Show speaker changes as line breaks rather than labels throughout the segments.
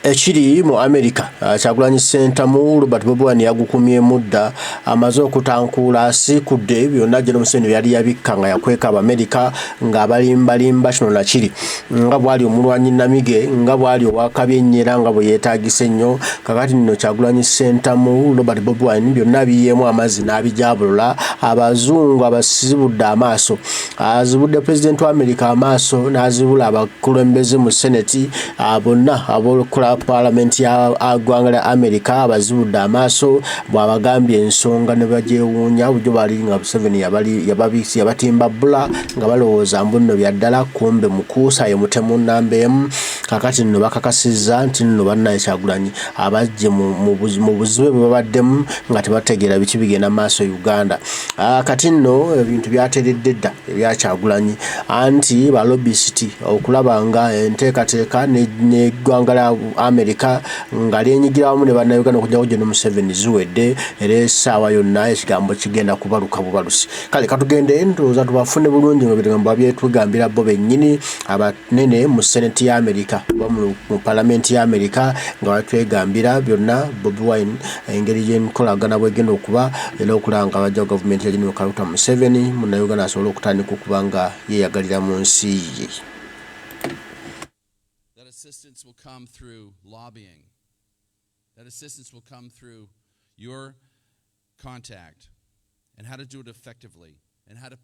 ekiri mu America Kyagulanyi Center mu Robert Bobi yagukumye mudda amaze okutankuula asiikudde byonna General Museveni yali yabikka nga yakweka America nga balimbalimba kino nakiri nga bwali omulwanyi Namige nga bwali owakabyennyera nga bwe yeetaagise nnyo kakati nno Kyagulanyi Center mu Robert Bobi byonna biyeemu amazzi n'abijabulula abazungu abasibudde amaaso azibudde President wa America amaaso n'azibula abakulembeze mu Senate bonna abokola Parliament ya ggwanga lya America abazibudde amaaso bw'abagambye ensonga ne bagyewuunya bujjo bali nga Museveni yabatimba bbula nga balowooza mbuno byaddala kumbe mukuusa ye mutemu nnamba emu kakati nno bakakasizza nti nno bannaye Kyagulanyi abajje mu buzibe bwe babaddemu nga tebategeera biki bigenda maaso Uganda kati nno ebintu byateredde dda ebya Kyagulanyi anti balobisiti okulaba nga enteekateeka n'eggwanga lya America nga lyenyigira wamu ne bannayuganda okujjawo General Museveni ziwedde era essaawa yonna ekigambo kigenda kubaluka bubalusi kale katugende ndowooza tubafune bulungi nga ebigambo byetugambira bo bennyini abanene mu Senate ya America oba mu Parliament ya America nga batwegambira byonna Bobi Wine engeri y'enkolagana bw'egenda okuba era okulanga abajja gavumenti ya General Karuta Museveni munnayuganda asobola okutandika okuba nga yeeyagalira mu nsi ye.
Assistance will come through lobbying. That assistance will come through your contact and how to do it effectively and how to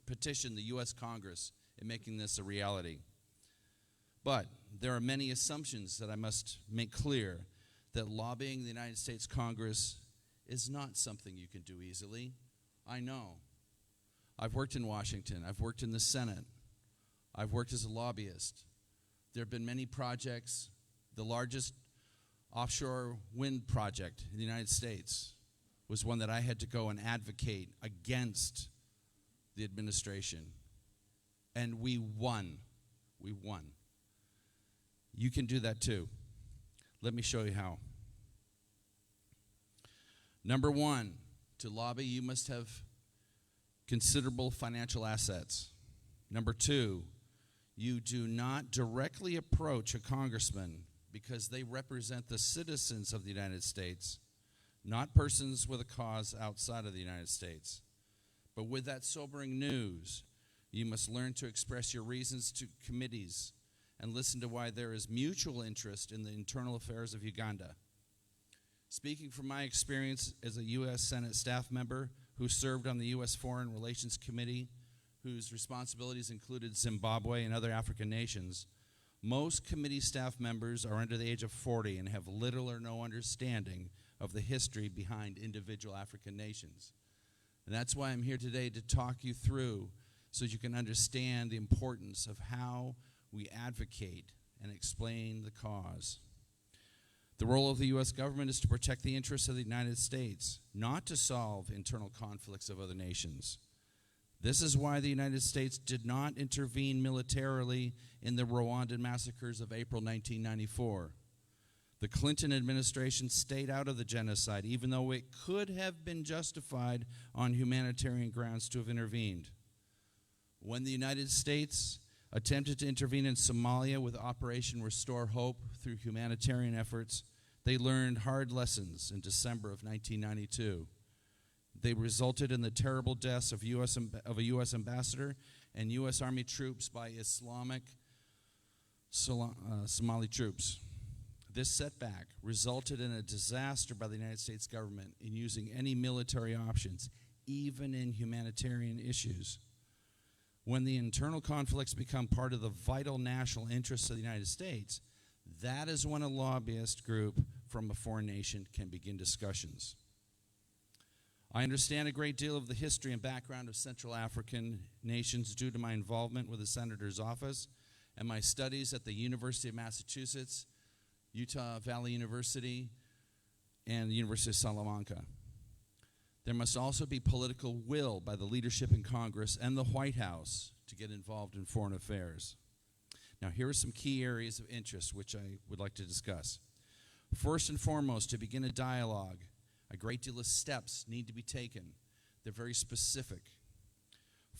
petition the U.S. Congress in making this a reality. But there are many assumptions that I must make clear that lobbying the United States Congress is not something you can do easily. I know. I've worked in Washington. I've worked in the Senate. I've worked as a lobbyist. There have been many projects. The largest offshore wind project in the United States was one that I had to go and advocate against the administration. And we won. We won. You can do that too. Let me show you how. Number one, to lobby, you must have considerable financial assets. Number two, you do not directly approach a congressman because they represent the citizens of the United States, not persons with a cause outside of the United States. But with that sobering news, you must learn to express your reasons to committees and listen to why there is mutual interest in the internal affairs of Uganda. Speaking from my experience as a U.S. Senate staff member who served on the U.S. Foreign Relations Committee, whose responsibilities included Zimbabwe and other African nations, most committee staff members are under the age of 40 and have little or no understanding of the history behind individual African nations. And that's why I'm here today to talk you through so you can understand the importance of how we advocate and explain the cause. The role of the U.S. government is to protect the interests of the United States, not to solve internal conflicts of other nations. This is why the United States did not intervene militarily in the Rwandan massacres of April 1994. The Clinton administration stayed out of the genocide, even though it could have been justified on humanitarian grounds to have intervened. When the United States attempted to intervene in Somalia with Operation Restore Hope through humanitarian efforts, they learned hard lessons in December of 1992. They resulted in the terrible deaths of a U.S. ambassador and U.S. Army troops by Islamic Somali troops. This setback resulted in a disaster by the United States government in using any military options, even in humanitarian issues. When the internal conflicts become part of the vital national interests of the United States, that is when a lobbyist group from a foreign nation can begin discussions. I understand a great deal of the history and background of Central African nations due to my involvement with the Senator's office and my studies at the University of Massachusetts, Utah Valley University, and the University of Salamanca. There must also be political will by the leadership in Congress and the White House to get involved in foreign affairs. Now, here are some key areas of interest which I would like to discuss. First and foremost, to begin a dialogue, a great deal of steps need to be taken. They're very specific.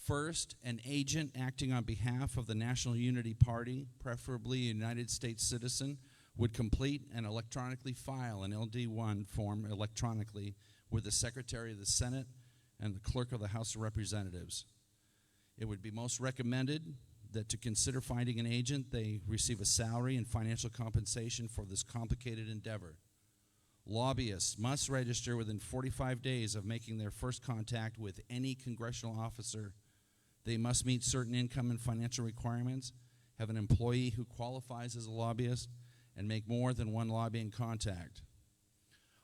First, an agent acting on behalf of the National Unity Party, preferably a United States citizen, would complete and electronically file an LD1 form electronically with the Secretary of the Senate and the Clerk of the House of Representatives. It would be most recommended that to consider finding an agent, they receive a salary and financial compensation for this complicated endeavor. Lobbyists must register within 45 days of making their first contact with any congressional officer. They must meet certain income and financial requirements, have an employee who qualifies as a lobbyist, and make more than one lobbying contact.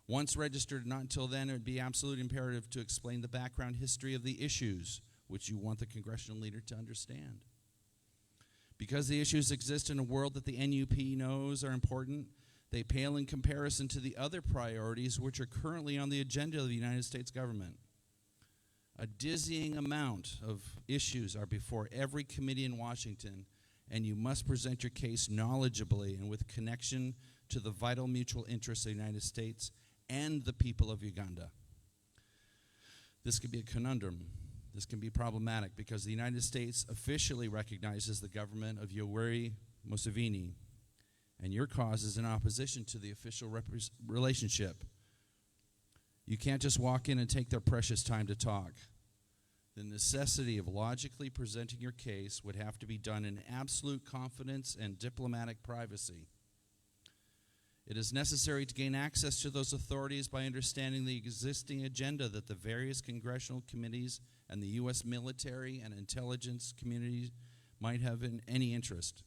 Once registered, not until then, it would be absolutely imperative to explain the background history of the issues which you want the congressional leader to understand. Because the issues exist in a world that the NUP knows are important, they pale in comparison to the other priorities which are currently on the agenda of the United States government. A dizzying amount of issues are before every committee in Washington, and you must present your case knowledgeably and with connection to the vital mutual interests of the United States and the people of Uganda. This could be a conundrum. This can be problematic because the United States officially recognizes the government of Yoweri Museveni, and your cause is in opposition to the official relationship. You can't just walk in and take their precious time to talk. The necessity of logically presenting your case would have to be done in absolute confidence and diplomatic privacy. It is necessary to gain access to those authorities by understanding the existing agenda that the various congressional committees and the U.S. military and intelligence communities might have in any interest.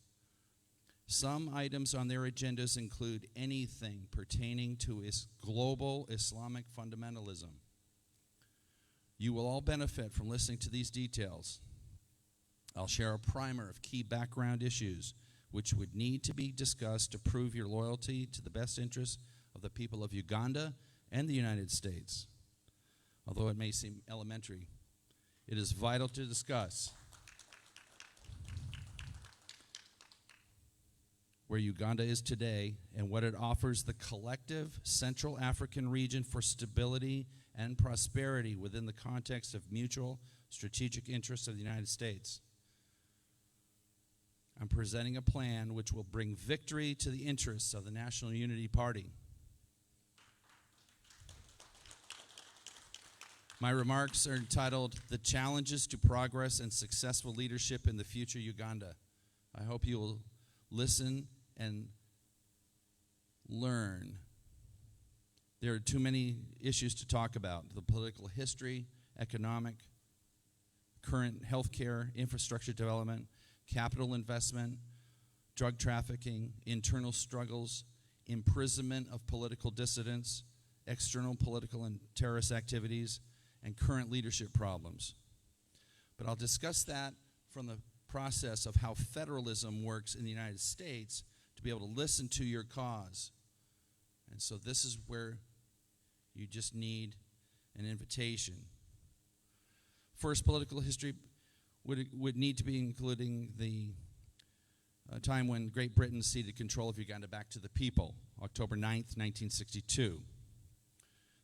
Some items on their agendas include anything pertaining to global Islamic fundamentalism. You will all benefit from listening to these details. I'll share a primer of key background issues which would need to be discussed to prove your loyalty to the best interests of the people of Uganda and the United States. Although it may seem elementary, it is vital to discuss where Uganda is today and what it offers the collective Central African region for stability and prosperity within the context of mutual strategic interests of the United States. I'm presenting a plan which will bring victory to the interests of the National Unity Party. My remarks are entitled, "The Challenges to Progress and Successful Leadership in the Future Uganda." I hope you will listen and learn. There are too many issues to talk about: the political history, economic, current healthcare, infrastructure development, capital investment, drug trafficking, internal struggles, imprisonment of political dissidents, external political and terrorist activities, and current leadership problems. But I'll discuss that from the process of how federalism works in the United States to be able to listen to your cause. And so this is where you just need an invitation. First, political history would need to be including the time when Great Britain ceded control of Uganda back to the people, October 9th, 1962.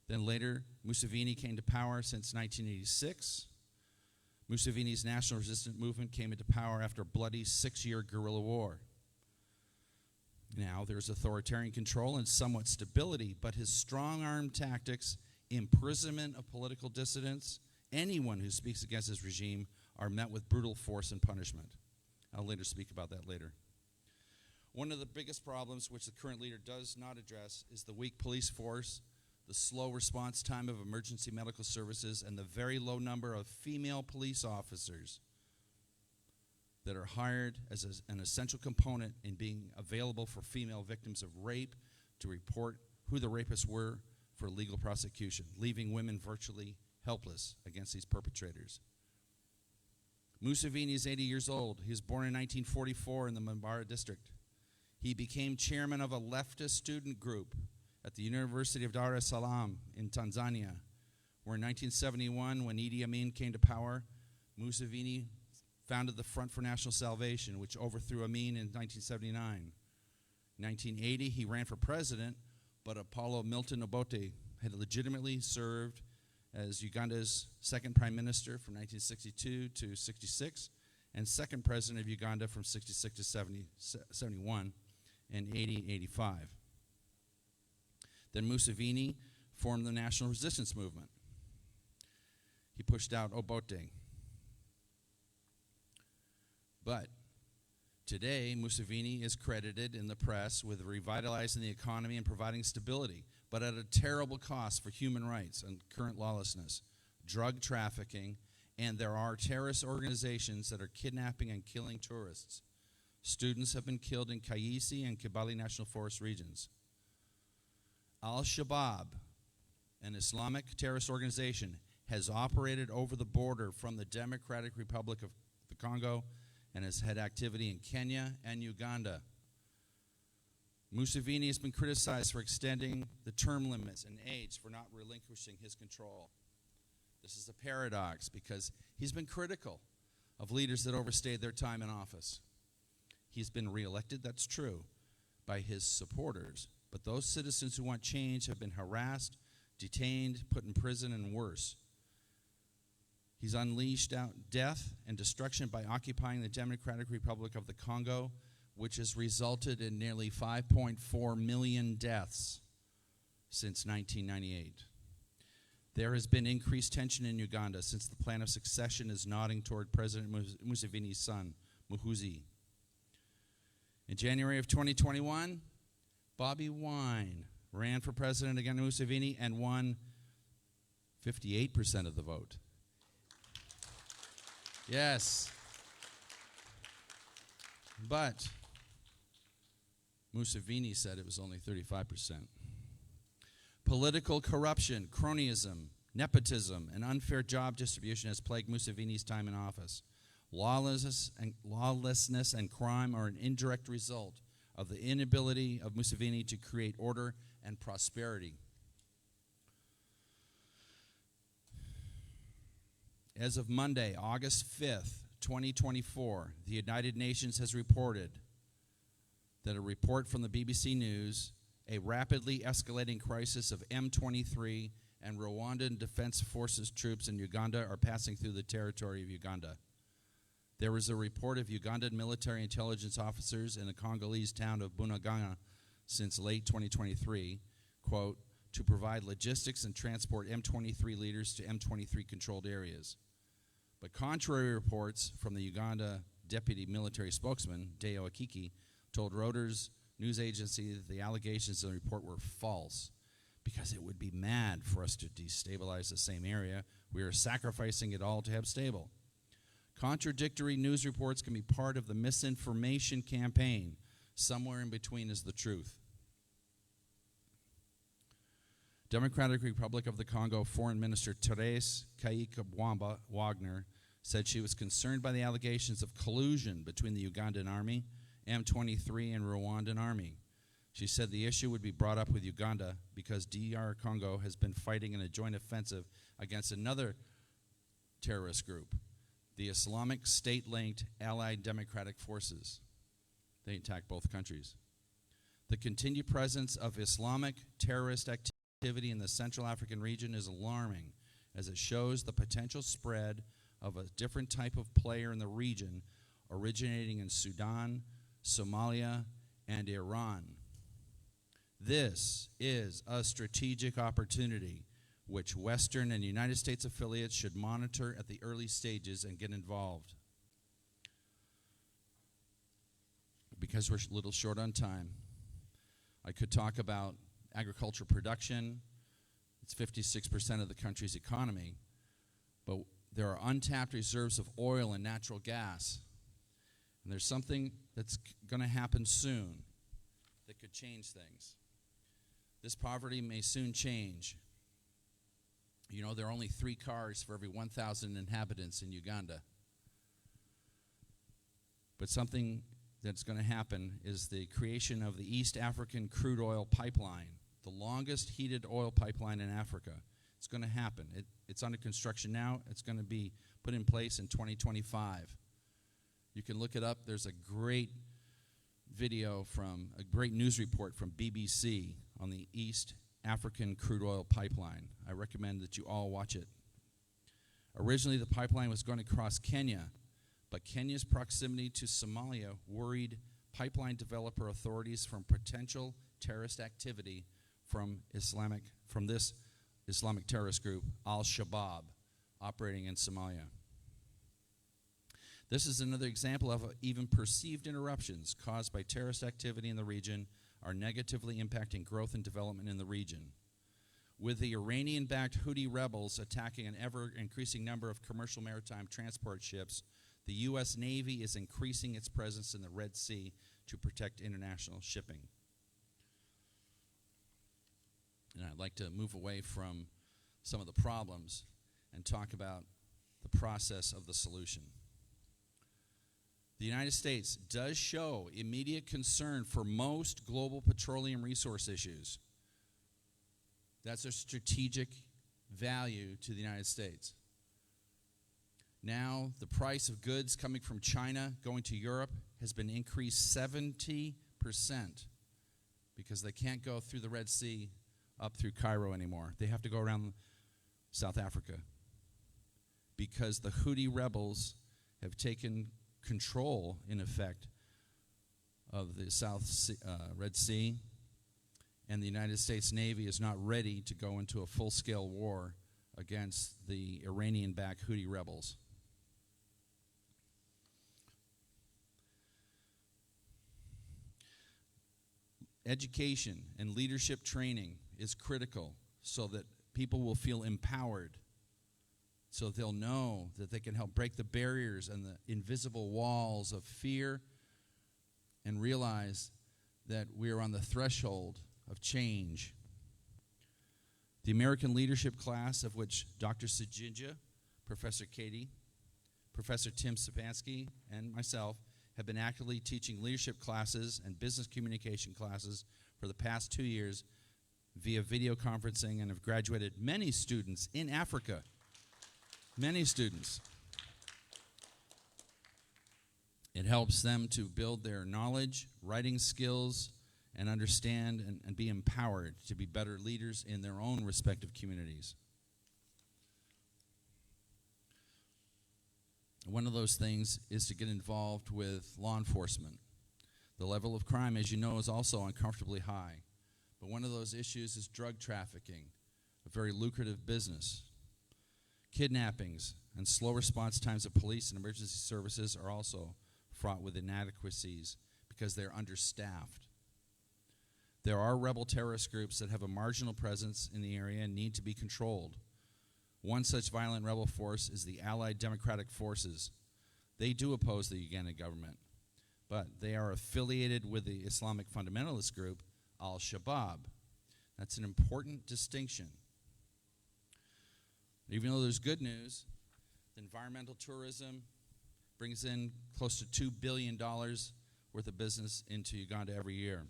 Then later, Museveni came to power since 1986. Museveni's national resistance movement came into power after a bloody 6-year guerrilla war. Now there's authoritarian control and somewhat stability, but his strong-arm tactics, imprisonment of political dissidents, anyone who speaks against his regime are met with brutal force and punishment. I'll later speak about that later. One of the biggest problems which the current leader does not address is the weak police force, the slow response time of emergency medical services, and the very low number of female police officers that are hired as an essential component in being available for female victims of rape to report who the rapists were for legal prosecution, leaving women virtually helpless against these perpetrators. Museveni is 80 years old. He was born in 1944 in the Mambara district. He became chairman of a leftist student group at the University of Dar es Salaam in Tanzania, where in 1971, when Idi Amin came to power, Museveni founded the Front for National Salvation, which overthrew Amin in 1979. In 1980, he ran for president, but Apollo Milton Obote had legitimately served as Uganda's second prime minister from 1962 to 66, and second president of Uganda from 66 to 71. in 1885. Then Museveni formed the National Resistance Movement. He pushed out Obote. But today, Museveni is credited in the press with revitalizing the economy and providing stability, but at a terrible cost for human rights and current lawlessness, drug trafficking, and there are terrorist organizations that are kidnapping and killing tourists. Students have been killed in Kayisi and Kibale National Forest regions. Al-Shabaab, an Islamic terrorist organization, has operated over the border from the Democratic Republic of the Congo and has had activity in Kenya and Uganda. Museveni has been criticized for extending the term limits and age for not relinquishing his control. This is a paradox because he's been critical of leaders that overstayed their time in office. He's been reelected, that's true, by his supporters, but those citizens who want change have been harassed, detained, put in prison, and worse. He's unleashed out death and destruction by occupying the Democratic Republic of the Congo, which has resulted in nearly 5.4 million deaths since 1998. There has been increased tension in Uganda since the plan of succession is nodding toward President Museveni's son, Muhoozi. In January of 2021, Bobi Wine ran for president against Museveni and won 58% of the vote. Yes. But Museveni said it was only 35%. Political corruption, cronyism, nepotism, and unfair job distribution has plagued Museveni's time in office. Lawlessness and crime are an indirect result of the inability of Museveni to create order and prosperity. As of Monday, August 5th, 2024, the United Nations has reported that a report from the BBC News, a rapidly escalating crisis of M23 and Rwandan Defense Forces troops in Uganda are passing through the territory of Uganda. There was a report of Ugandan military intelligence officers in the Congolese town of Bunagana since late 2023, quote, to provide logistics and transport M23 leaders to M23 controlled areas. But contrary reports from the Uganda deputy military spokesman, Deo Akiki, told Reuters news agency that the allegations in the report were false because it would be mad for us to destabilize the same area. We are sacrificing it all to have stable. Contradictory news reports can be part of the misinformation campaign. Somewhere in between is the truth. Democratic Republic of the Congo Foreign Minister Therese Kaikabwamba Wagner said she was concerned by the allegations of collusion between the Ugandan army, M23, and Rwandan army. She said the issue would be brought up with Uganda because DR Congo has been fighting in a joint offensive against another terrorist group, the Islamic State-linked Allied Democratic Forces. They attacked both countries. The continued presence of Islamic terrorist activity in the Central African region is alarming, as it shows the potential spread of a different type of player in the region originating in Sudan, Somalia, and Iran. This is a strategic opportunity which Western and United States affiliates should monitor at the early stages and get involved. Because we're a little short on time, I could talk about agricultural production. It's 56% of the country's economy, but there are untapped reserves of oil and natural gas. And there's something that's going to happen soon that could change things. This poverty may soon change. You know, there are only 3 cars for every 1,000 inhabitants in Uganda. But something that's going to happen is the creation of the East African crude oil pipeline, the longest heated oil pipeline in Africa. It's going to happen. It's under construction now. It's going to be put in place in 2025. You can look it up. There's a great video from a great news report from BBC on the East African crude oil pipeline. I recommend that you all watch it. Originally, the pipeline was going to cross Kenya, but Kenya's proximity to Somalia worried pipeline developer authorities from potential terrorist activity from this Islamic terrorist group, Al-Shabaab, operating in Somalia. This is another example of even perceived interruptions caused by terrorist activity in the region are negatively impacting growth and development in the region. With the Iranian-backed Houthi rebels attacking an ever-increasing number of commercial maritime transport ships, the U.S. Navy is increasing its presence in the Red Sea to protect international shipping. And I'd like to move away from some of the problems and talk about the process of the solution. The United States does show immediate concern for most global petroleum resource issues. That's a strategic value to the United States. Now, the price of goods coming from China going to Europe has been increased 70% because they can't go through the Red Sea up through Cairo anymore. They have to go around South Africa because the Houthi rebels have taken control, in effect, of the Red Sea, and the United States Navy is not ready to go into a full-scale war against the Iranian-backed Houthi rebels. Education and leadership training is critical so that people will feel empowered, so they'll know that they can help break the barriers and the invisible walls of fear and realize that we are on the threshold of change. The American leadership class, of which Dr. Sajinja, Professor Katie, Professor Tim Sapansky, and myself have been actively teaching leadership classes and business communication classes for the past 2 years via video conferencing and have graduated many students in Africa. Many students. It helps them to build their knowledge, writing skills, and understand and be empowered to be better leaders in their own respective communities. One of those things is to get involved with law enforcement. The level of crime, as you know, is also uncomfortably high. But one of those issues is drug trafficking, a very lucrative business. Kidnappings and slow response times of police and emergency services are also fraught with inadequacies because they're understaffed. There are rebel terrorist groups that have a marginal presence in the area and need to be controlled. One such violent rebel force is the Allied Democratic Forces. They do oppose the Ugandan government, but they are affiliated with the Islamic fundamentalist group, Al-Shabaab. That's an important distinction. Even though there's good news, environmental tourism brings in close to $2 billion worth of business into Uganda every year.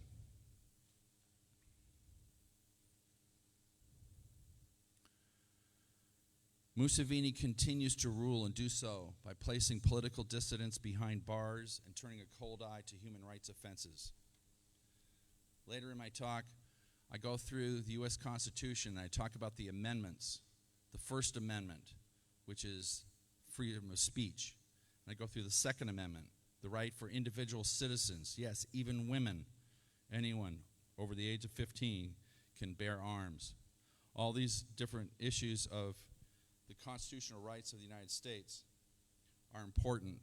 Museveni continues to rule and do so by placing political dissidents behind bars and turning a cold eye to human rights offenses. Later in my talk, I go through the U.S. Constitution and I talk about the amendments. The First Amendment, which is freedom of speech. And I go through the Second Amendment, the right for individual citizens, yes, even women, anyone over the age of 15 can bear arms. All these different issues of the constitutional rights of the United States are important.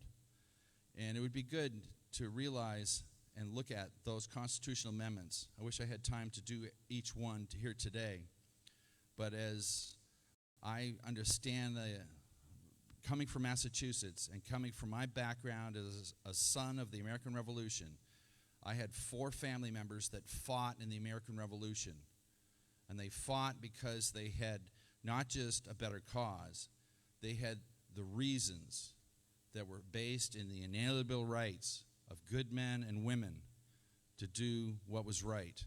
And it would be good to realize and look at those constitutional amendments. I wish I had time to do each one here today. But as I understand, coming from Massachusetts and coming from my background as a son of the American Revolution, I had 4 family members that fought in the American Revolution. And they fought because they had not just a better cause, they had the reasons that were based in the inalienable rights of good men and women to do what was right.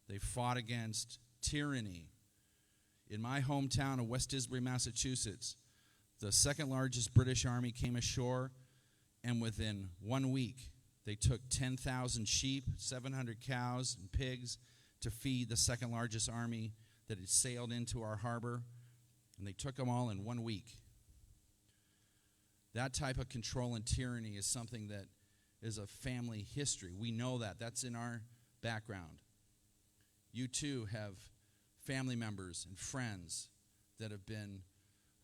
They fought against tyranny. In my hometown of West Disbury, Massachusetts, the second largest British army came ashore, and within 1 week, they took 10,000 sheep, 700 cows, and pigs to feed the second largest army that had sailed into our harbor, and they took them all in 1 week. That type of control and tyranny is something that is a family history. We know that. That's in our background. You too have family members and friends that have been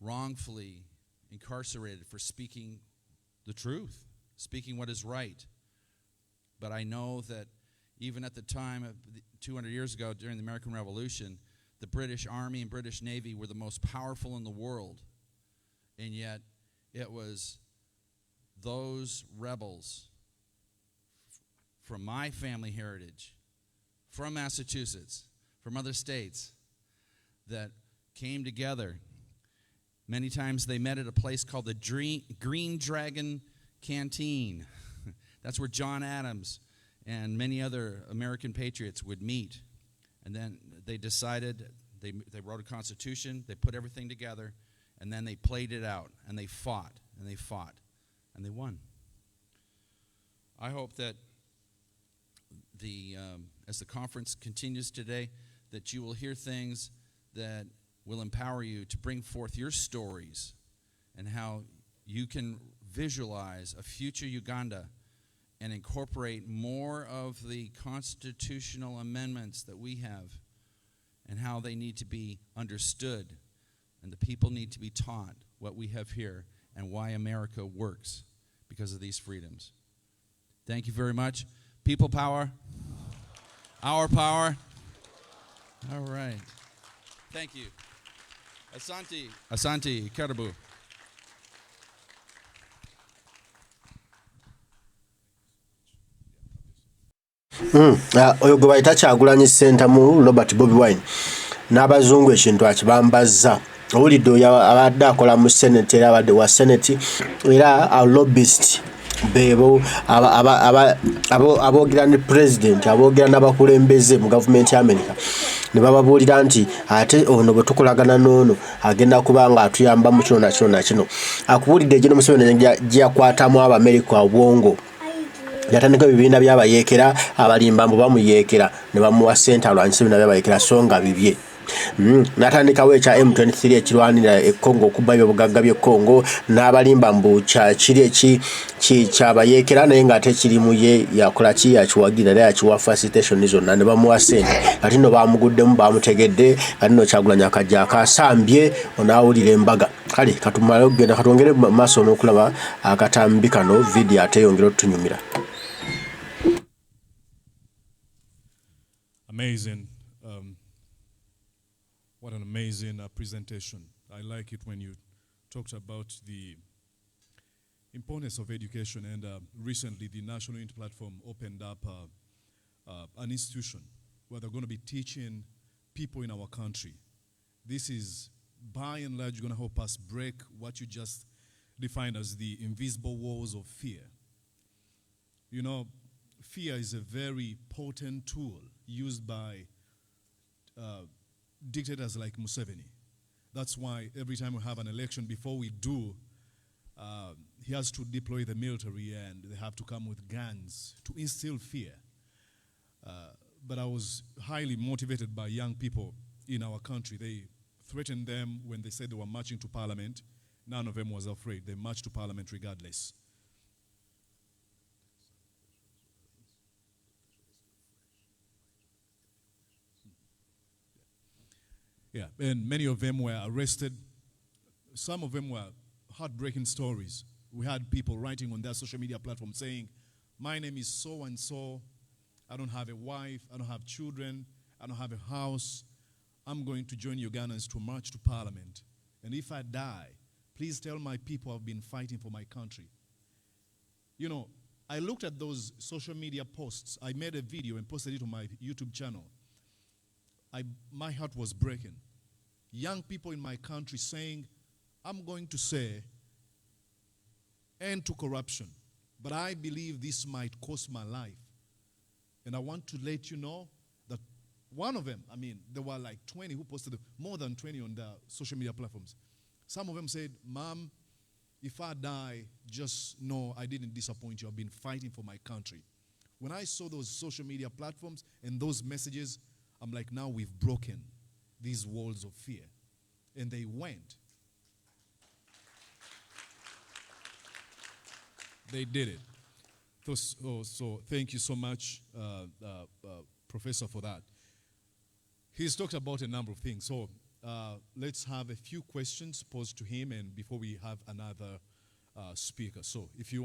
wrongfully incarcerated for speaking the truth, speaking what is right. But I know that even at the time of 200 years ago during the American Revolution, the British Army and British Navy were the most powerful in the world. And yet it was those rebels from my family heritage, from Massachusetts, from other states, that came together. Many times they met at a place called the Green Dragon Canteen. That's where John Adams and many other American patriots would meet. And then they decided, they wrote a constitution, they put everything together, and then they played it out, and they fought, and they fought, and they won. I hope that as the conference continues today, that you will hear things that will empower you to bring forth your stories and how you can visualize a future Uganda and incorporate more of the constitutional amendments that we have and how they need to be understood, and the people need to be taught what we have here and why America works because of these freedoms. Thank you very much. People power. Our power. All right. Thank you. Asante. Asante. Karibu.
Oyo gwe bayita Kyagulanyi Center mu Robert Bobi Wine n'abazungu ekintu akibambazza. Owulidde oyo abadde akola mu Seneta era abadde wa Senate era lobbyist beebo aboogera ne president aboogera n'abakulembeze mu gavumenti ya America ne bababuulira nti ate ono bwe tukolagana n'ono agenda kuba nga atuyamba mu kino na kino na kino. Akubuulidde gye Museveni gyakwatamu Abamerika obwongo. Yatandika ebibiina by'abayeekera abalimba mbu bamuyeekera ne bamuwa ssente alwanyisa ebibiina by'abayeekera so nga bibye. Natandikawo ekya M23 ekirwanira Congo okuba ebyobugagga by'e Congo n'abalimba mbu kiri kyabayeekera naye ng'ate kirimu ye yakola ki yakiwagira era yakiwa facilitation zonna ne bamuwa ssente. Kati nno baamuguddemu baamutegedde kati nno Kyagulanyi akajja akasambye onaawulira embaga. Kale katumale okugenda katwongere mu maaso n'okulaba akatambi kano vidiyo ate yongera otunyumira.
Amazing. What an amazing presentation. I like it when you talked about the importance of education, and recently the National Unity Platform opened up an institution where they're going to be teaching people in our country. This is by and large going to help us break what you just defined as the invisible walls of fear. You know, fear is a very potent tool used by dictators like Museveni. That's why every time we have an election, before we do, he has to deploy the military and they have to come with guns to instill fear. But I was highly motivated by young people in our country. They threatened them when they said they were marching to parliament. None of them was afraid. They marched to parliament regardless. Yeah, and many of them were arrested. Some of them were heartbreaking stories. We had people writing on their social media platform saying, my name is so-and-so, I don't have a wife, I don't have children, I don't have a house. I'm going to join Ugandans to march to parliament. And if I die, please tell my people I've been fighting for my country. You know, I looked at those social media posts. I made a video and posted it on my YouTube channel. My heart was breaking. Young people in my country saying, I'm going to say end to corruption, but I believe this might cost my life. And I want to let you know that one of them, I mean, there were like 20 who posted, more than 20 on the social media platforms. Some of them said, Mom, if I die, just know I didn't disappoint you. I've been fighting for my country. When I saw those social media platforms and those messages, I'm like, now we've broken these walls of fear. And they went. They did it. So thank you so much, Professor, for that. He's talked about a number of things. So let's have a few questions posed to him, and before we have another speaker. So if you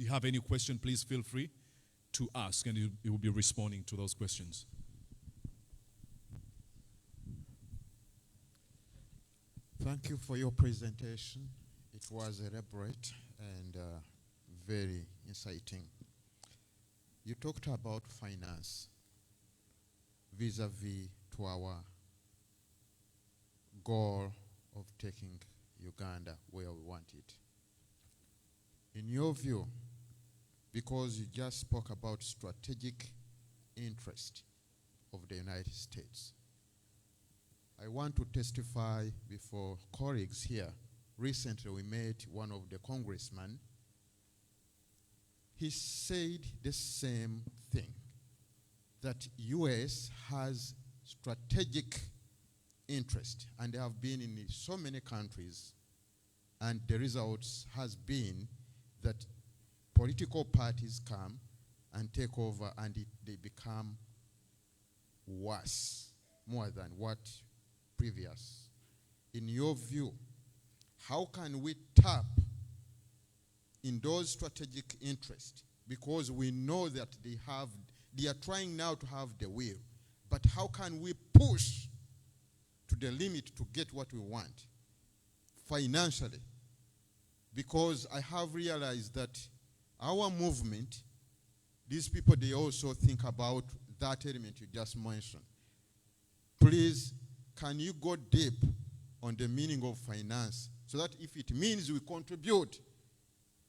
have any question, please feel free to ask, and he will be responding to those questions.
Thank you for your presentation. It was elaborate and very inciting. You talked about finance vis-a-vis to our goal of taking Uganda where we want it. In your view, because you just spoke about strategic interest of the United States, I want to testify before colleagues here. Recently we met one of the congressmen. He said the same thing, that US has strategic interest, and they have been in so many countries, and the results has been that political parties come and take over, and they become worse, more than what previous. In your view, how can we tap in those strategic interests? Because we know that they are trying now to have the will, but how can we push to the limit to get what we want financially? Because I have realized that our movement, these people, they also think about that element you just mentioned. Please, can you go deep on the meaning of finance, so that if it means we contribute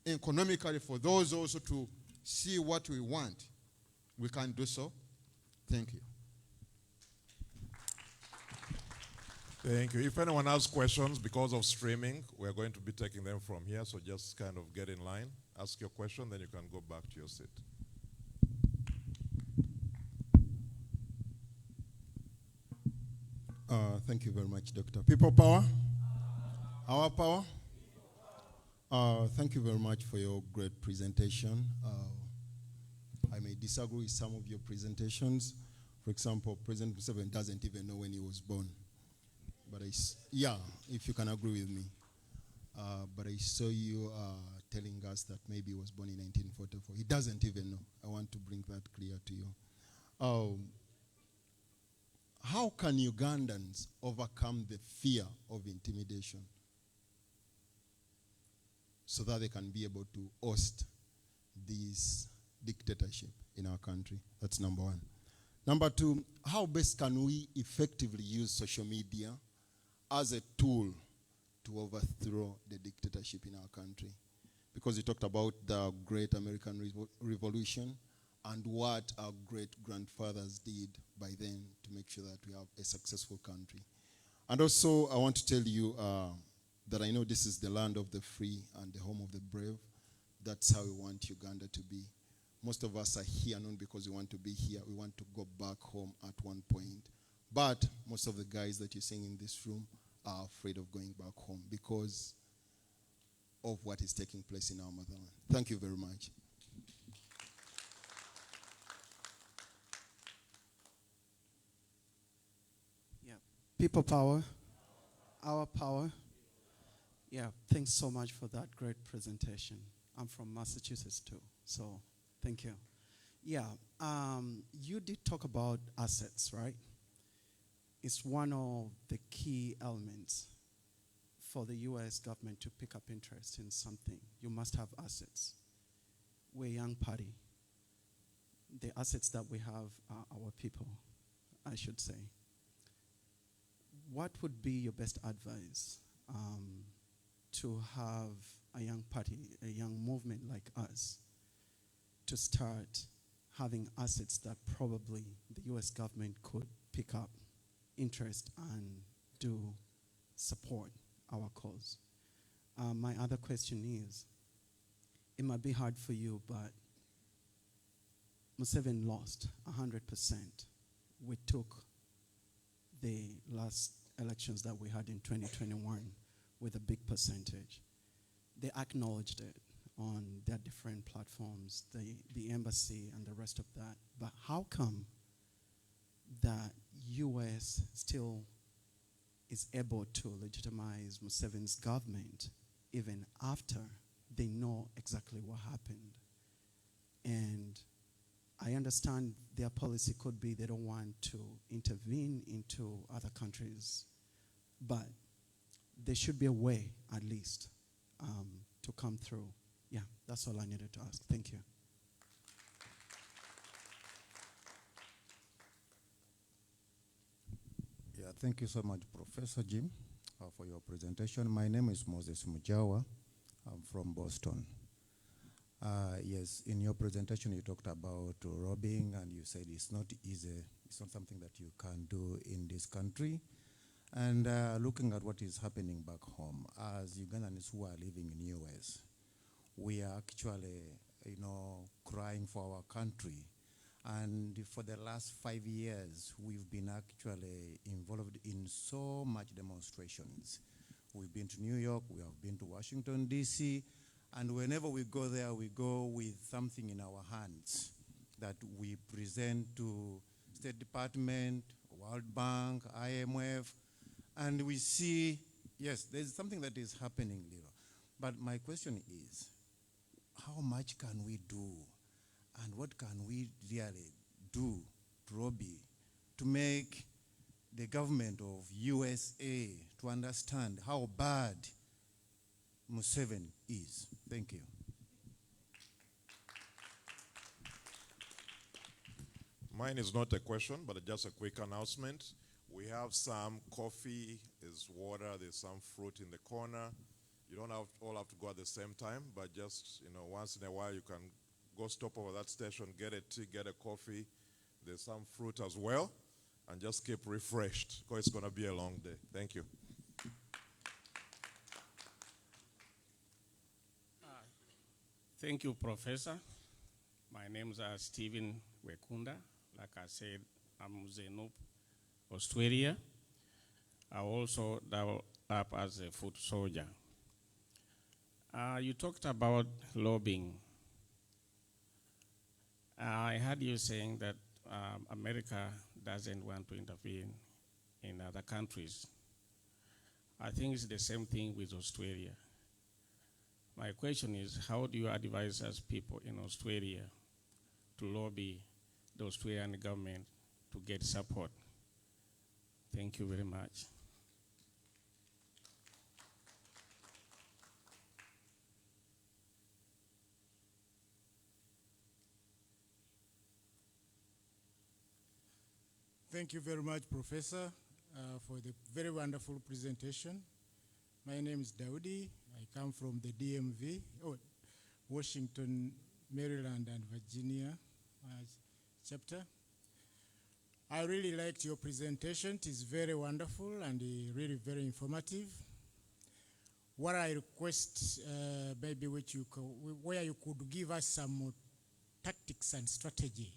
economically for those also to see what we want, we can do so? Thank you.
Thank you. If anyone has questions, because of streaming, we're going to be taking them from here, so just kind of get in line, ask your question, then you can go back to your seat.
Thank you very much, Dr. People Power. Our power. Thank you very much for your great presentation. I may disagree with some of your presentations. For example, President Museveni doesn't even know when he was born. But yeah, if you can agree with me. But I saw you telling us that maybe he was born in 1944. He doesn't even know. I want to bring that clear to you. How can Ugandans overcome the fear of intimidation so that they can be able to host this dictatorship in our country? That's number one. Number two, how best can we effectively use social media as a tool to overthrow the dictatorship in our country? Because you talked about the great American Revolution and what our great-grandfathers did by then to make sure that we have a successful country. And also, I want to tell you that I know this is the land of the free and the home of the brave. That's how we want Uganda to be. Most of us are here not because we want to be here. We want to go back home at one point. But most of the guys that you're seeing in this room are afraid of going back home because of what is taking place in our motherland. Thank you very much.
People power, our power. Yeah, thanks so much for that great presentation. I'm from Massachusetts too, so thank you. Yeah, you did talk about assets, right? It's one of the key elements for the US government to pick up interest in something. You must have assets. We're a young party. The assets that we have are our people, I should say. What would be your best advice to have a young party, a young movement like us, to start having assets that probably the US government could pick up interest and do support our cause? My other question is, it might be hard for you, but Museveni lost 100%. We took the last elections that we had in 2021 with a big percentage. They acknowledged it. on their different platforms, the embassy and the rest of that. But how come that US still is able to legitimize Museveni's government even after they know exactly what happened? And I understand their policy could be they don't want to intervene into other countries, but there should be a way, at least, to come through. Yeah, that's all I needed to ask. Thank you.
Yeah, thank you so much, Professor Jim, for your presentation. My name is Moses Mujawa. I'm from Boston. Yes, in your presentation you talked about robbing, and you said it's not easy. It's not something that you can do in this country. And looking at what is happening back home, as Ugandans who are living in US, we are actually, crying for our country. And for the last 5 years, we've been actually involved in so much demonstrations. We've been to New York, we have been to Washington, D.C., and whenever we go there, we go with something in our hands that we present to State Department, World Bank, IMF, and we see, yes, there's something that is happening there. But my question is, how much can we do? And what can we really do, Robbie, to make the government of USA to understand how bad Museveni is? Thank you.
Mine is not a question, but just a quick announcement. We have some coffee, there's water, there's some fruit in the corner. You don't all have to go at the same time, but just, once in a while you can go stop over that station, get a tea, get a coffee. There's some fruit as well, and just keep refreshed, because it's going to be a long day. Thank you.
Thank you, Professor. My name is Stephen Wekunda. Like I said, I'm Zenup, Australia. I also developed up as a foot soldier. You talked about lobbying. I heard you saying that America doesn't want to intervene in other countries. I think it's the same thing with Australia. My question is, how do you advise us people in Australia to lobby the Australian government to get support? Thank you very much.
Thank you very much, Professor, for the very wonderful presentation. My name is Daudi. I come from the DMV, Washington, Maryland, and Virginia chapter. I really liked your presentation. It is very wonderful and really very informative. What I request, maybe where you could give us some more tactics and strategy,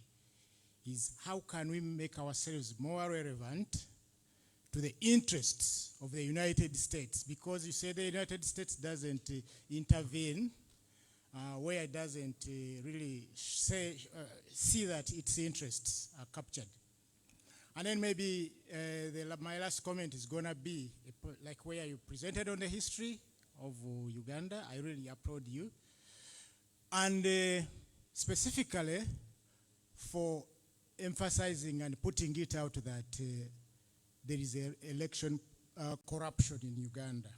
is how can we make ourselves more relevant to the interests of the United States? Because you say the United States doesn't intervene where it doesn't really see that its interests are captured. And then maybe my last comment is going to be like where you presented on the history of Uganda. I really applaud you. And specifically for emphasizing and putting it out that there is election corruption in Uganda.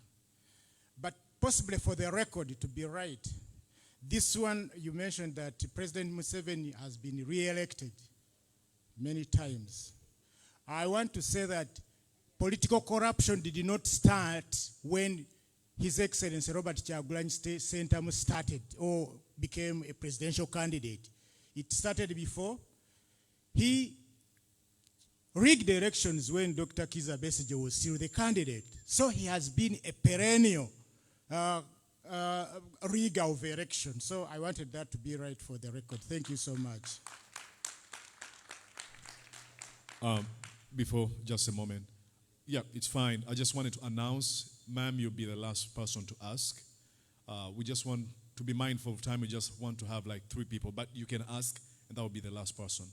But possibly for the record to be right, this one you mentioned that President Museveni has been re-elected many times. I want to say that political corruption did not start when His Excellency Robert Kyagulanyi Ssentamu started or became a presidential candidate. It started before. He rigged elections when Dr. Kizza Besigye was still the candidate. So he has been a perennial rigger of elections. So I wanted that to be right for the record. Thank you so much.
Before, just a moment. Yeah, it's fine. I just wanted to announce, ma'am, you'll be the last person to ask. We just want to to be mindful of time, we just want to have like 3 people, but you can ask, and that will be the last person.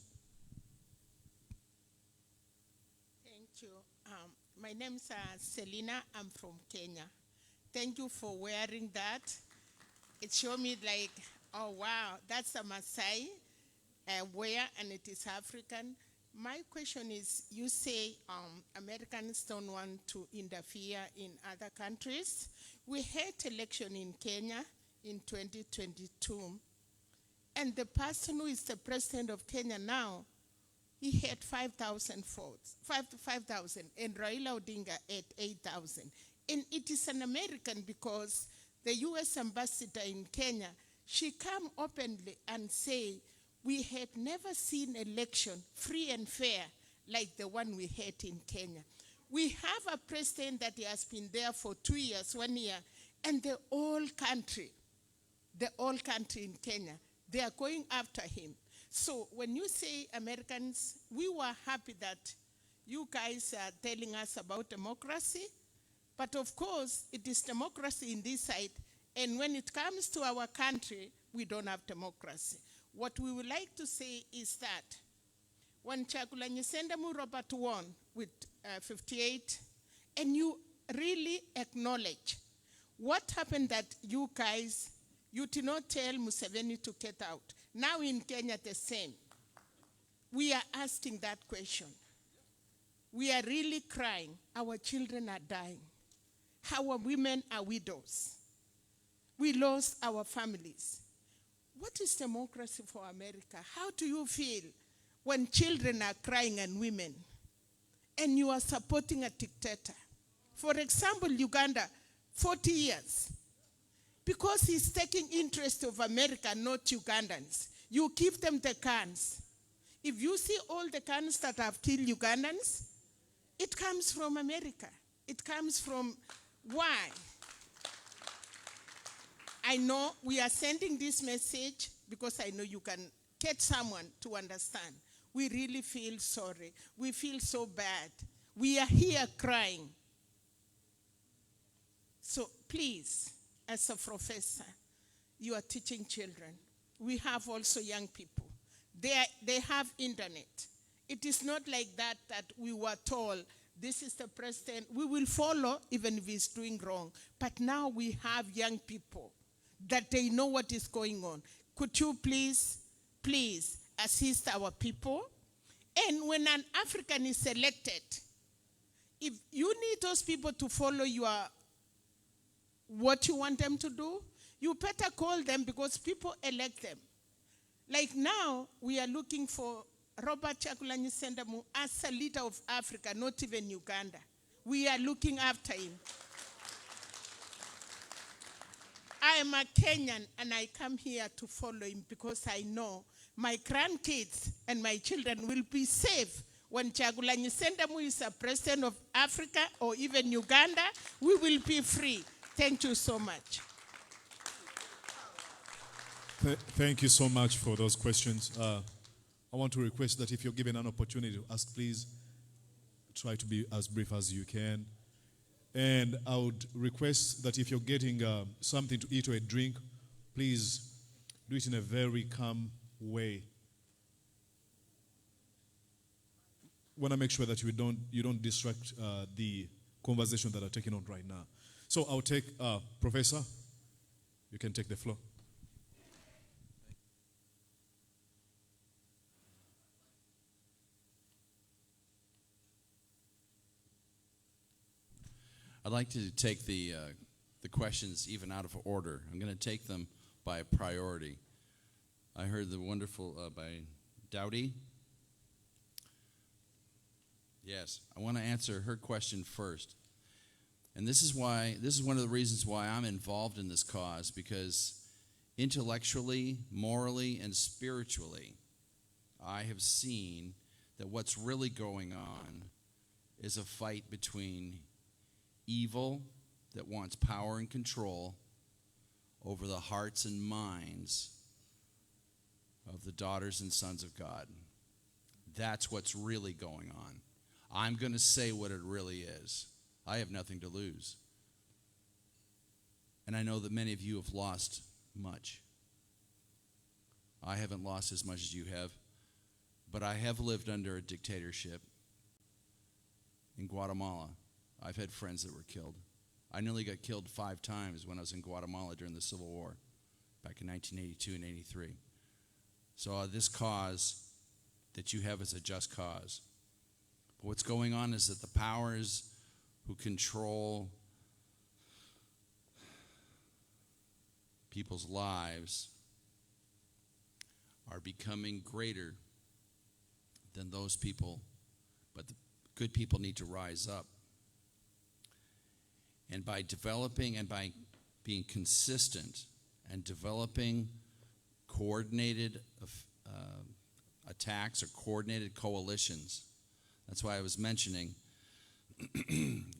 Thank you. My name is Selina. I'm from Kenya. Thank you for wearing that. It showed me like, oh wow, that's a Maasai wear, and it is African. My question is, you say Americans don't want to interfere in other countries. We had election in Kenya in 2022, and the person who is the president of Kenya now, he had 5,000 votes, 5,000, and Raila Odinga had 8,000. And it is an American because the US ambassador in Kenya, she come openly and say, we had never seen election free and fair like the one we had in Kenya. We have a president that has been there for 2 years, 1 year, and the whole country in Kenya, they are going after him. So when you say Americans, we were happy that you guys are telling us about democracy, but of course it is democracy in this side, and when it comes to our country, we don't have democracy. What we would like to say is that when Kyagulanyi Ssentamu Robert won with 58, and you really acknowledge what happened that you guys, you did not tell Museveni to get out. Now in Kenya the same. We are asking that question. We are really crying. Our children are dying. Our women are widows. We lost our families. What is democracy for America? How do you feel when children are crying and women, and you are supporting a dictator? For example, Uganda, 40 years. Because he's taking interest of America, not Ugandans. You give them the guns. If you see all the guns that have killed Ugandans, it comes from America. It comes from why? I know we are sending this message because I know you can get someone to understand. We really feel sorry. We feel so bad. We are here crying. So please, as a professor, you are teaching children. We have also young people. They have internet. It is not like that we were told, this is the president. We will follow even if he's doing wrong. But now we have young people that they know what is going on. Could you please assist our people? And when an African is elected, if you need those people to follow what you want them to do, you better call them because people elect them. Like now, we are looking for Robert Kyagulanyi Ssentamu as a leader of Africa, not even Uganda. We are looking after him. I am a Kenyan and I come here to follow him because I know my grandkids and my children will be safe when Kyagulanyi Ssentamu is a president of Africa or even Uganda. We will be free. Thank you so much.
Thank you so much for those questions. I want to request that if you're given an opportunity to ask, please try to be as brief as you can. And I would request that if you're getting something to eat or a drink, please do it in a very calm way. Want to make sure that you don't distract the conversation that are taking on right now. So I'll take Professor. You can take the floor.
I'd like to take the questions even out of order. I'm going to take them by priority. I heard the wonderful by Dowdy. Yes, I want to answer her question first. And this is one of the reasons why I'm involved in this cause, because intellectually, morally, and spiritually, I have seen that what's really going on is a fight between evil that wants power and control over the hearts and minds of the daughters and sons of God. That's what's really going on. I'm going to say what it really is. I have nothing to lose. And I know that many of you have lost much. I haven't lost as much as you have, but I have lived under a dictatorship in Guatemala. I've had friends that were killed. I nearly got killed 5 times when I was in Guatemala during the Civil War, back in 1982 and 83. So this cause that you have is a just cause. But what's going on is that the powers who control people's lives are becoming greater than those people, but the good people need to rise up. And by developing and by being consistent and developing coordinated attacks or coordinated coalitions, that's why I was mentioning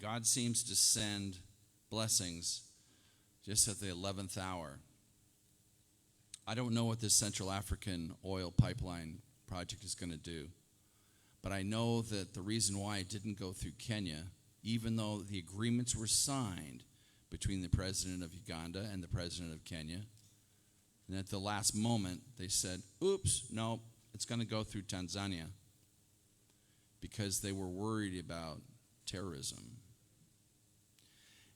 God seems to send blessings just at the 11th hour. I don't know what this Central African oil pipeline project is going to do, but I know that the reason why it didn't go through Kenya, even though the agreements were signed between the president of Uganda and the president of Kenya, and at the last moment they said, oops, no, it's going to go through Tanzania, because they were worried about terrorism.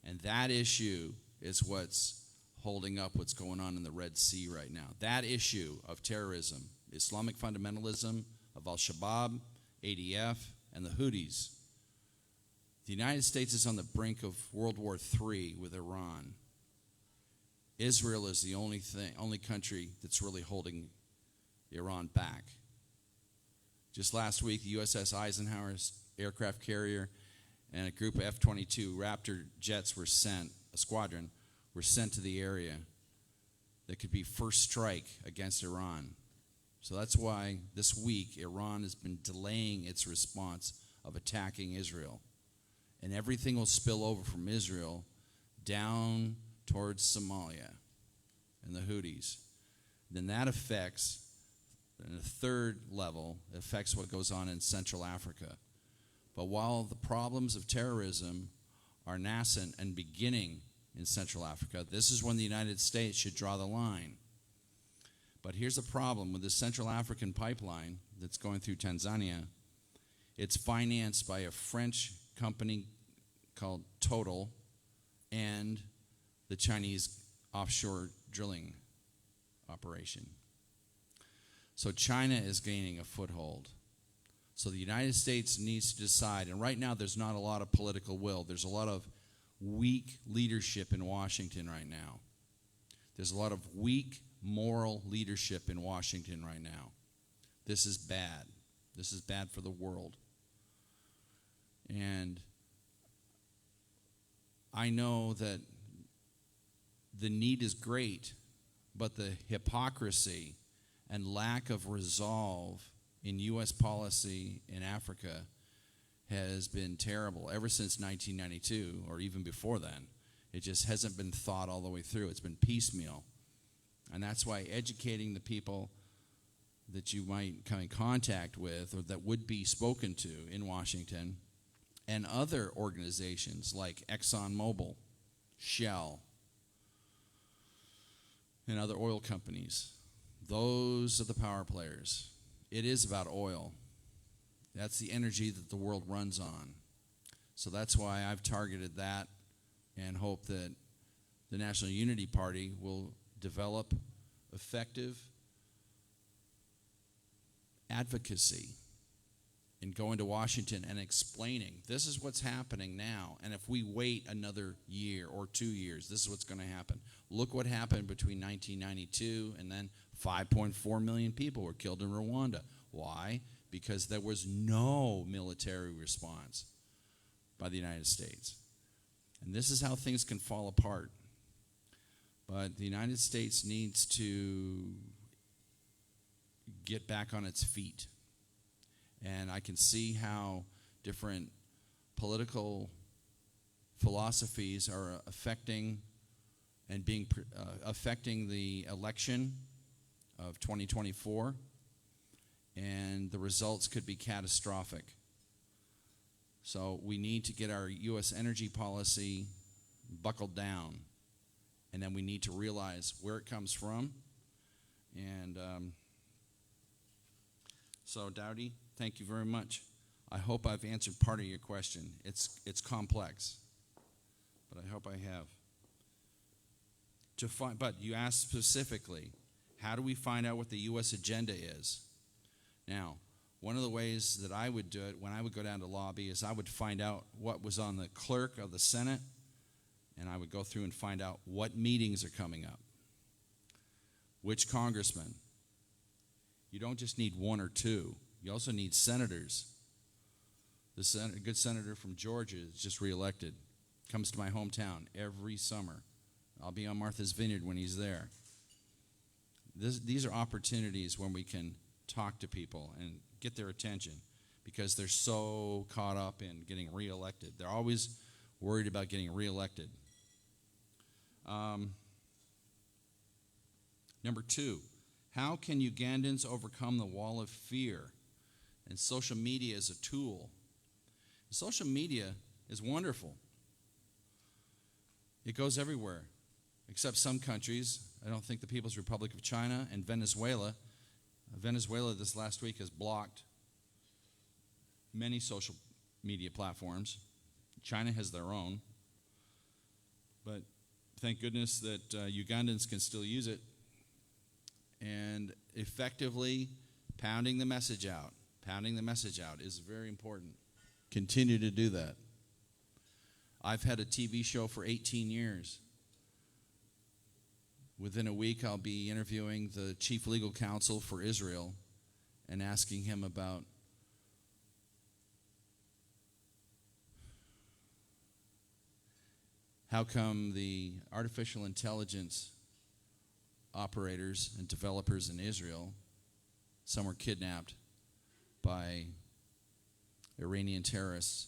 And that issue is what's holding up what's going on in the Red Sea right now. That issue of terrorism, Islamic fundamentalism, of Al-Shabaab, ADF, and the Houthis. The United States is on the brink of World War III with Iran. Israel is the only country that's really holding Iran back. Just last week, the USS Eisenhower's aircraft carrier and a group of F-22 Raptor jets were sent, a squadron, were sent to the area that could be first strike against Iran. So that's why this week Iran has been delaying its response of attacking Israel. And everything will spill over from Israel down towards Somalia and the Houthis. Then that affects, in a third level, affects what goes on in Central Africa. But while the problems of terrorism are nascent and beginning in Central Africa, this is when the United States should draw the line. But here's the problem with the Central African pipeline that's going through Tanzania. It's financed by a French company called Total and the Chinese offshore drilling operation. So China is gaining a foothold. So the United States needs to decide, and right now there's not a lot of political will. There's a lot of weak leadership in Washington right now. There's a lot of weak moral leadership in Washington right now. This is bad. This is bad for the world. And I know that the need is great, but the hypocrisy and lack of resolve in U.S. policy in Africa has been terrible ever since 1992, or even before then. It just hasn't been thought all the way through. It's been piecemeal. And that's why educating the people that you might come in contact with or that would be spoken to in Washington and other organizations like ExxonMobil, Shell, and other oil companies. Those are the power players. It is about oil. That's the energy that the world runs on. So that's why I've targeted that and hope that the National Unity Party will develop effective advocacy in going to Washington and explaining this is what's happening now, and if we wait another year or 2 years, this is what's going to happen. Look what happened between 1992 and then 5.4 million people were killed in Rwanda. Why? Because there was no military response by the United States. And this is how things can fall apart. But the United States needs to get back on its feet. And I can see how different political philosophies are affecting and affecting the election of 2024, and the results could be catastrophic. So we need to get our U.S. energy policy buckled down and then we need to realize where it comes from. And so, Dowdy, thank you very much. I hope I've answered part of your question. It's complex, but I hope I have. But you asked specifically, how do we find out what the U.S. agenda is? Now, one of the ways that I would do it when I would go down to lobby is I would find out what was on the clerk of the Senate, and I would go through and find out what meetings are coming up, which congressman. You don't just need one or two. You also need senators. The good senator from Georgia is just reelected, comes to my hometown every summer. I'll be on Martha's Vineyard when he's there. These are opportunities when we can talk to people and get their attention because they're so caught up in getting reelected. They're always worried about getting reelected. Number 2, how can Ugandans overcome the wall of fear? And social media is a tool. Social media is wonderful. It goes everywhere, except some countries. I don't think the People's Republic of China and Venezuela. Venezuela this last week has blocked many social media platforms. China has their own. But thank goodness that Ugandans can still use it. And effectively pounding the message out is very important. Continue to do that. I've had a TV show for 18 years. Within a week, I'll be interviewing the chief legal counsel for Israel and asking him about how come the artificial intelligence operators and developers in Israel, some were kidnapped by Iranian terrorists,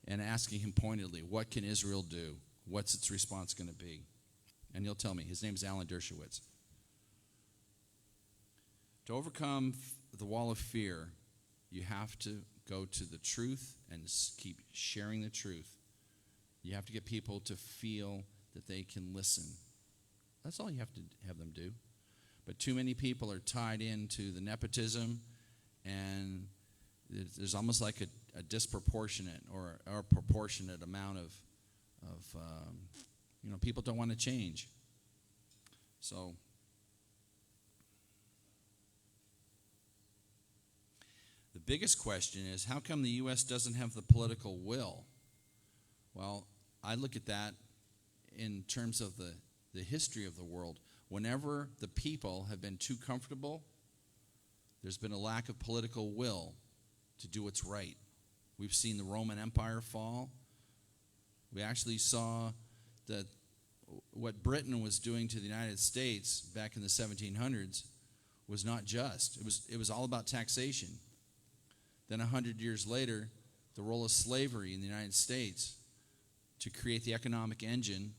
and asking him pointedly, what can Israel do? What's its response going to be? And he'll tell me. His name's Alan Dershowitz. To overcome the wall of fear, you have to go to the truth and keep sharing the truth. You have to get people to feel that they can listen. That's all you have to have them do. But too many people are tied into the nepotism, and there's almost like a disproportionate or a proportionate amount of people don't want to change. So the biggest question is, how come the U.S. doesn't have the political will? Well, I look at that in terms of the history of the world. Whenever the people have been too comfortable, there's been a lack of political will to do what's right. We've seen the Roman Empire fall. We actually saw that what Britain was doing to the United States back in the 1700s was not just. It was all about taxation. Then 100 years later, the role of slavery in the United States to create the economic engine,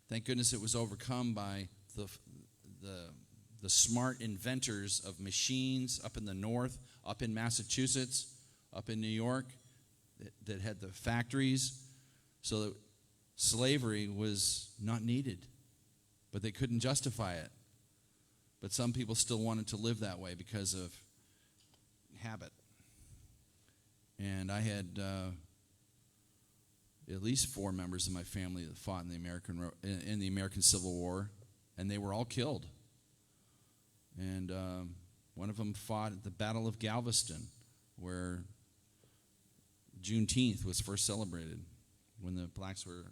thank goodness it was overcome by the smart inventors of machines up in the north, up in Massachusetts, up in New York, that had the factories, so that slavery was not needed, but they couldn't justify it. But some people still wanted to live that way because of habit. And I had at least 4 members of my family that fought in the American Civil War, and they were all killed. And one of them fought at the Battle of Galveston, where Juneteenth was first celebrated, when the blacks were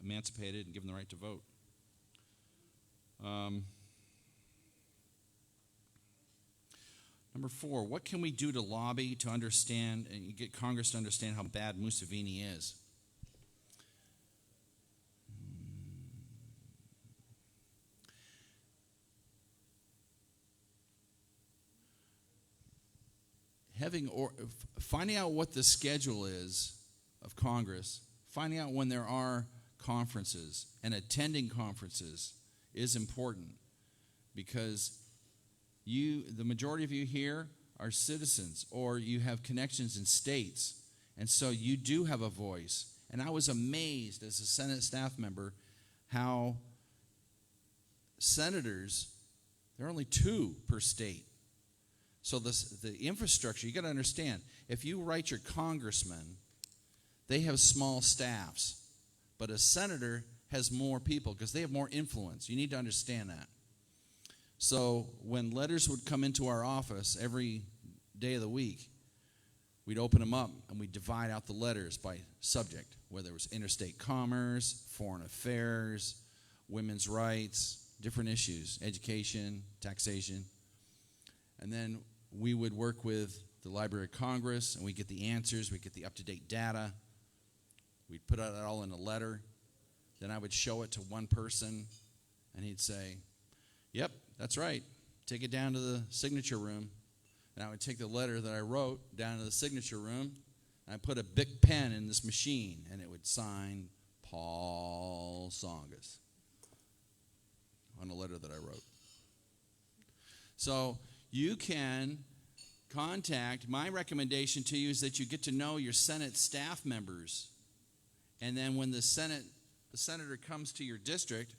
emancipated and given the right to vote. Number 4, what can we do to lobby to understand and get Congress to understand how bad Museveni is? Finding out what the schedule is of Congress, finding out when there are conferences and attending conferences is important, because the majority of you here are citizens, or you have connections in states, and so you do have a voice. And I was amazed as a Senate staff member how senators, there are only 2 per state. So the infrastructure, you got to understand, if you write your congressman, they have small staffs, but a senator has more people because they have more influence. You need to understand that. So when letters would come into our office every day of the week, we'd open them up and we'd divide out the letters by subject, whether it was interstate commerce, foreign affairs, women's rights, different issues, education, taxation. And then we would work with the Library of Congress and we'd get the answers, we'd get the up-to-date data. We'd put it all in a letter. Then I would show it to one person and he'd say, yep, that's right. Take it down to the signature room. And I would take the letter that I wrote down to the signature room, and I put a big pen in this machine, and it would sign Paul Songas on a letter that I wrote. So you can contact, my recommendation to you is that you get to know your Senate staff members, and then when the senator comes to your district,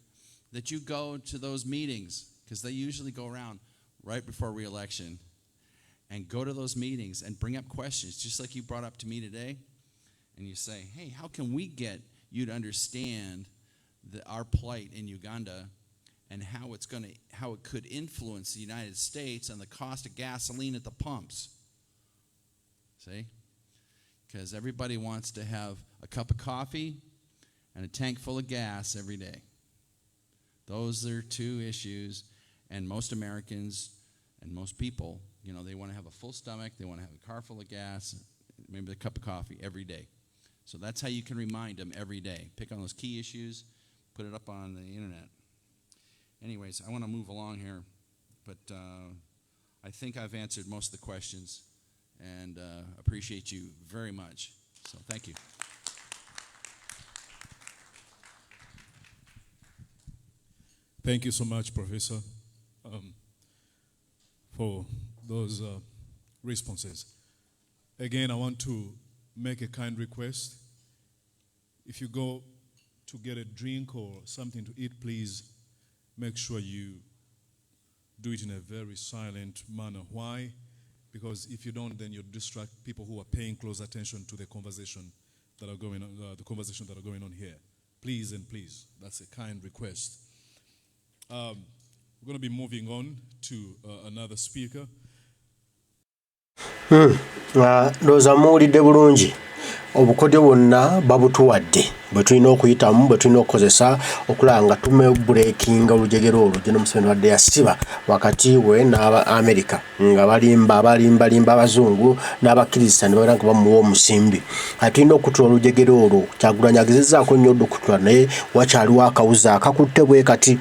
that you go to those meetings, because they usually go around right before re-election. And go to those meetings and bring up questions, just like you brought up to me today. And you say, hey, how can we get you to understand our plight in Uganda and how it could influence the United States and the cost of gasoline at the pumps? See? Because everybody wants to have a cup of coffee and a tank full of gas every day. Those are 2 issues, and most Americans and most people, you know, they want to have a full stomach, they want to have a car full of gas, maybe a cup of coffee every day. So that's how you can remind them every day. Pick on those key issues, put it up on the internet. Anyways, I want to move along here, but I think I've answered most of the questions and appreciate you very much. So thank you.
Thank you so much, Professor, for those responses. Again, I want to make a kind request. If you go to get a drink or something to eat, please make sure you do it in a very silent manner. Why? Because if you don't, then you distract people who are paying close attention to the conversation that are going on, here. Please and please, that's a kind request. We're going to be moving on to another speaker.
Ndowooza muwulidde bulungi obukodyo bwonna babutuwadde bwe tulina okuyitamu bwe tulina okukozesa okulaba nga tumebuleekinga olujegero olwo General Museveni wadde yasiba wakati we n'aba America nga balimba abazungu n'abakkiriza ne babeera nga bamuwa omusimbi. Tulina okutula olujegero olwo. Kyagulanyi agezezzaako nnyo okutula naye wakyaliwo akawuza akakutte bwe kati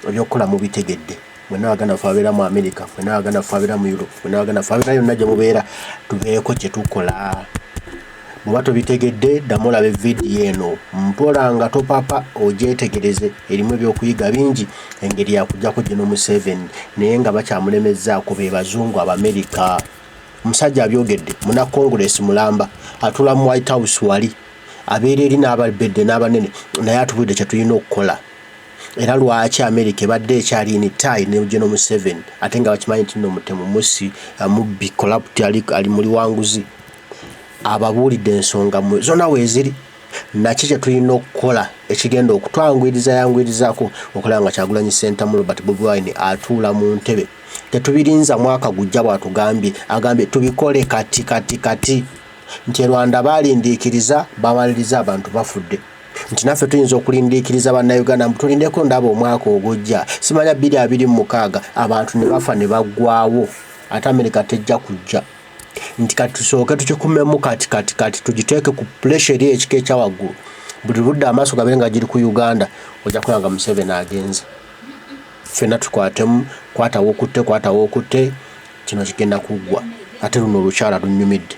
ebyokukola mubitegedde. Mwenna Abaganda ffe abeera mu America, mwenna Abaganda ffe abeera mu Europe, mwenna Abaganda ffe abeera yonna gye mubeera, tubeeko kye tukola. Bw'oba tobitegedde ddamu olabe vidiyo eno mpola nga topapa ogyetegereze, erimu ebyokuyiga bingi engeri yakujjako General Museveni naye nga bakyamulemezzaako be bazungu Abamerica. Omusajja abyogedde muna Congress mulamba atula mu White House wali abeera eri n'abalibedde n'abanene naye atubudde kye tulina okukola. Era lwaki America ebadde ekyali ni tie ne General Museveni ate nga bakimanyi nti nno mutemu musi mubbi corrupt ali muli wanguzi ababuulidde ensonga zonna weeziri. Naki kye tulina okukola ekigenda okutwanguyirizaako okulaba nga Kyagulanyi Ssentamu Robert Bobi Wine atuula mu ntebe. Tetubirinza mwaka gujja bw'atugambye agambye tubikole kati nti Rwanda baalindiikiriza bamaliriza abantu bafudde. Nti naffe tuyinza okulindiikiriza bannayuganda tulindeko ndaba omwaka ogujja simanya 2026 abantu ne bafa ne baggwaawo ate America tejja kujja. Nti kati tusooke tukikumemu kati tugiteeke ku pressure eri ekika ekya waggulu buli ludda amaaso gabeere nga giri ku Uganda ojja kulaba Museveni agenze. Ffenna tukwatemu kwatawo okutte kino kigenda kuggwa ate luno olukyala lunnyumidde.